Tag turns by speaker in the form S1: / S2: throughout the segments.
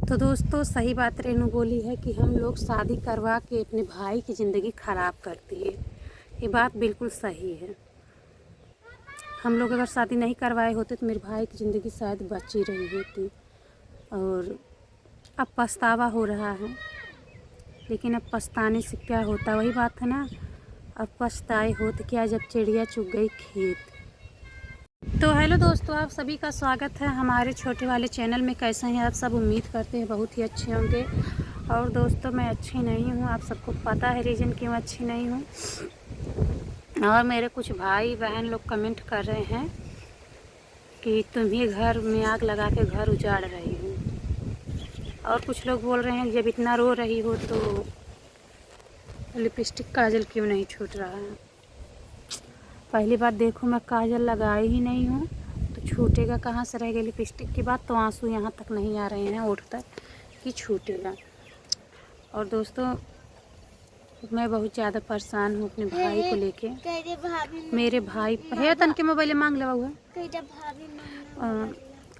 S1: तो दोस्तों सही बात रेनू बोली है कि हम लोग शादी करवा के अपने भाई की ज़िंदगी ख़राब करती है। ये बात बिल्कुल सही है। हम लोग अगर शादी नहीं करवाए होते तो मेरे भाई की ज़िंदगी शायद बची रही होती। और अब पछतावा हो रहा है, लेकिन अब पछताने से क्या होता, वही बात है ना। अब पछताए हो तो क्या, जब चिड़िया चुग गई खेत। तो हेलो दोस्तों, आप सभी का स्वागत है हमारे छोटे वाले चैनल में। कैसे हैं आप सब? उम्मीद करते हैं बहुत ही अच्छे होंगे। और दोस्तों मैं अच्छी नहीं हूँ, आप सबको पता है रीज़न क्यों अच्छी नहीं हूँ। और मेरे कुछ भाई बहन लोग कमेंट कर रहे हैं कि तुम ही घर में आग लगा के घर उजाड़ रही हो। और कुछ लोग बोल रहे हैं जब इतना रो रही हो तो लिपस्टिक काजल क्यों नहीं छूट रहा है। पहली बात देखो, मैं काजल लगाई ही नहीं हूँ तो छूटेगा कहाँ से। रह गई लिपस्टिक की बात तो आंसू यहाँ तक नहीं आ रहे हैं होठ तक कि छूटेगा। और दोस्तों मैं बहुत ज़्यादा परेशान हूँ अपने भाई को लेके। मेरे भाई है तन के मोबाइल मांग लगा हुआ,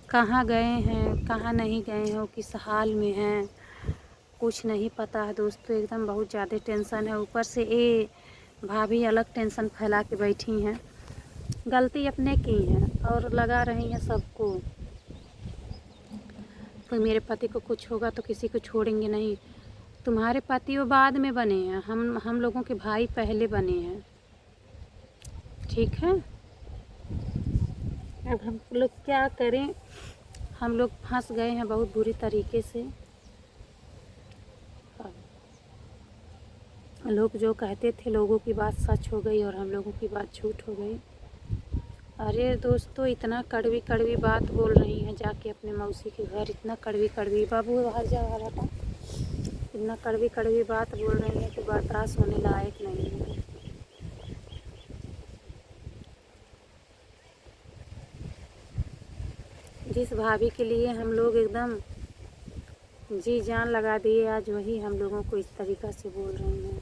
S1: कहाँ गए हैं कहाँ नहीं गए हैं, वो किस हाल में हैं कुछ नहीं पता है दोस्तों। एकदम बहुत ज़्यादा टेंशन है। ऊपर से ये भाभी अलग टेंशन फैला के बैठी हैं। गलती अपने की है और लगा रही हैं सबको। तो मेरे पति को कुछ होगा तो किसी को छोड़ेंगे नहीं। तुम्हारे पति वो बाद में बने हैं, हम लोगों के भाई पहले बने हैं, ठीक है। अब हम लोग क्या करें, हम लोग फंस गए हैं बहुत बुरी तरीके से। लोग जो कहते थे लोगों की बात सच हो गई और हम लोगों की बात झूठ हो गई। अरे दोस्तों इतना कड़वी कड़वी बात बोल रही हैं जाके अपने मौसी के घर। इतना कड़वी कड़वी, बाबू बाहर जा रहा था, इतना कड़वी कड़वी बात बोल रही हैं कि बर्दाश्त होने लायक नहीं है। जिस भाभी के लिए हम लोग एकदम जी जान लगा दिए, आज वही हम लोगों को इस तरीक़ा से बोल रही हैं।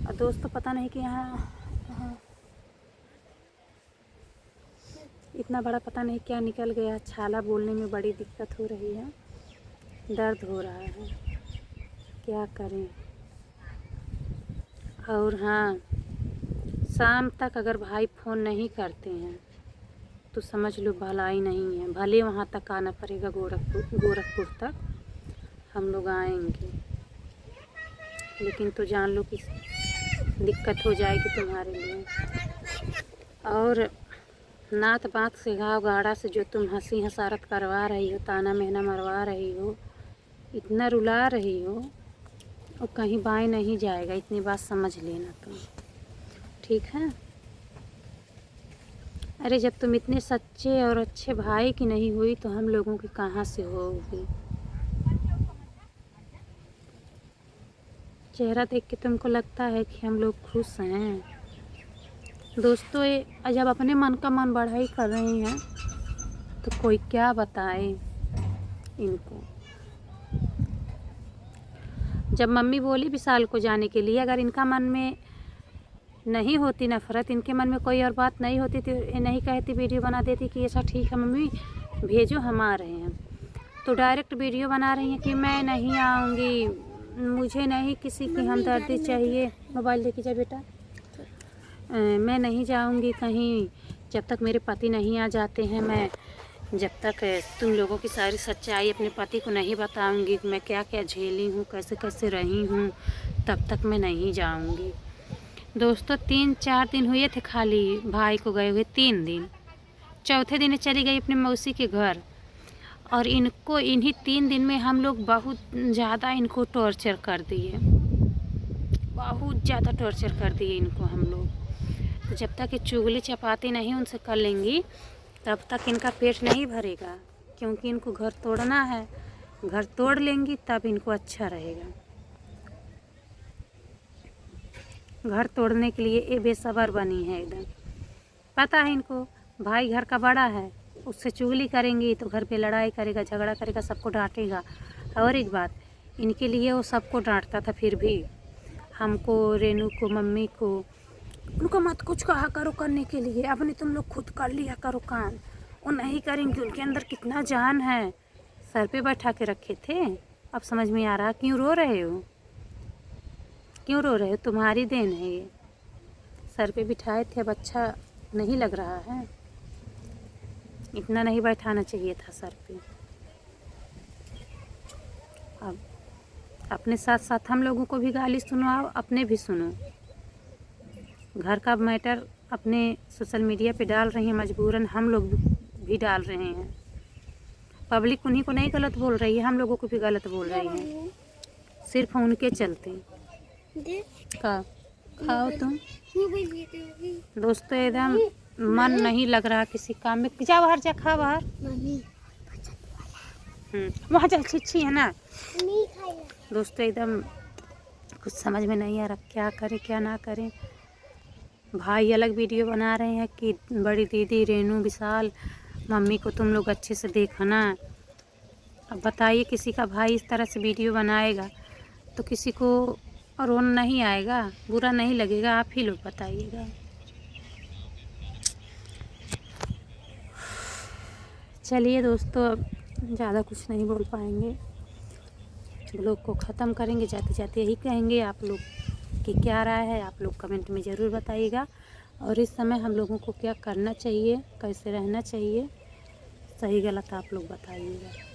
S1: और दोस्तों पता नहीं कि यहाँ इतना बड़ा पता नहीं क्या निकल गया। छाला बोलने में बड़ी दिक्कत हो रही है, दर्द हो रहा है, क्या करें। और हाँ, शाम तक अगर भाई फ़ोन नहीं करते हैं तो समझ लो भलाई नहीं है। भले वहाँ तक आना पड़ेगा, गोरखपुर तक हम लोग आएंगे, लेकिन तो जान लो कि दिक्कत हो जाएगी तुम्हारे लिए। और नात बात से घाव गाड़ा से जो तुम हंसी हसारत करवा रही हो, ताना महना मरवा रही हो, इतना रुला रही हो, और कहीं बाएं नहीं जाएगा। इतनी बात समझ लेना तुम, ठीक है। अरे जब तुम इतने सच्चे और अच्छे भाई की नहीं हुई तो हम लोगों की कहाँ से होगी। चेहरा देख के तुमको लगता है कि हम लोग खुश हैं। दोस्तों ये जब अपने मन का मन बढ़ाई कर रही हैं तो कोई क्या बताए इनको। जब मम्मी बोली विशाल को जाने के लिए, अगर इनका मन में नहीं होती नफ़रत, इनके मन में कोई और बात नहीं होती तो ये नहीं कहती, वीडियो बना देती कि ऐसा ठीक है मम्मी भेजो हम आ रहे हैं। तो डायरेक्ट वीडियो बना रही हैं कि मैं नहीं आऊँगी, मुझे नहीं किसी की हमदर्दी चाहिए। मोबाइल लेके जा बेटा। मैं नहीं जाऊंगी कहीं जब तक मेरे पति नहीं आ जाते हैं। मैं जब तक तुम लोगों की सारी सच्चाई अपने पति को नहीं बताऊंगी, मैं क्या क्या झेली हूँ, कैसे कैसे रही हूँ, तब तक मैं नहीं जाऊंगी। दोस्तों 3-4 दिन हुए थे खाली भाई को गए हुए, 3 दिन। चौथे दिन चली गई अपने मौसी के घर। और इनको इन्हीं 3 दिन में हम लोग बहुत ज़्यादा इनको टॉर्चर कर दिए, बहुत ज़्यादा टॉर्चर कर दिए इनको हम लोग। तो जब तक ये चुगली चपाती नहीं उनसे कर लेंगी तब तक इनका पेट नहीं भरेगा, क्योंकि इनको घर तोड़ना है। घर तोड़ लेंगी तब इनको अच्छा रहेगा। घर तोड़ने के लिए ये बेसब्र बनी है एकदम। पता है इनको भाई घर का बड़ा है, उससे चुगली करेंगी तो घर पे लड़ाई करेगा, झगड़ा करेगा, सबको डांटेगा। और एक बात, इनके लिए वो सबको डांटता था, फिर भी हमको, रेनू को, मम्मी को, उनको मत कुछ कहा करो करने के लिए, अपने तुम लोग खुद कर लिया करो काम। वो नहीं करेंगे, उनके अंदर कितना जान है सर पे बैठा के रखे थे। अब समझ में आ रहा क्यों रो रहे हो, क्यों रो रहे हो? तुम्हारी देन है ये। सर पे बिठाए थे, अब अच्छा नहीं लग रहा है? इतना नहीं बैठाना चाहिए था सर पे। अब अपने साथ साथ हम लोगों को भी गाली सुनाओ, अपने भी सुनो। घर का मैटर अपने सोशल मीडिया पे डाल रही हैं, मजबूरन हम लोग भी डाल रहे हैं। पब्लिक उन्हीं को नहीं गलत बोल रही है, हम लोगों को भी गलत बोल रही है, सिर्फ उनके चलते। का खाओ तुम दोस्तों, एकदम मन नहीं लग रहा किसी काम में। जा बाहर, जा खा बाहर। वहाँ चल, छिछी है ना दोस्तों। एकदम कुछ समझ में नहीं आ रहा क्या करें क्या ना करें। भाई अलग वीडियो बना रहे हैं कि बड़ी दीदी रेनू विशाल मम्मी को तुम लोग अच्छे से देखना। अब बताइए, किसी का भाई इस तरह से वीडियो बनाएगा तो किसी को रोना नहीं आएगा, बुरा नहीं लगेगा? आप ही लोग बताइएगा। चलिए दोस्तों, अब ज़्यादा कुछ नहीं बोल पाएंगे, ब्लॉग को ख़त्म करेंगे। जाते जाते यही कहेंगे, आप लोग की क्या राय है आप लोग कमेंट में ज़रूर बताइएगा। और इस समय हम लोगों को क्या करना चाहिए, कैसे रहना चाहिए, सही गलत आप लोग बताइएगा।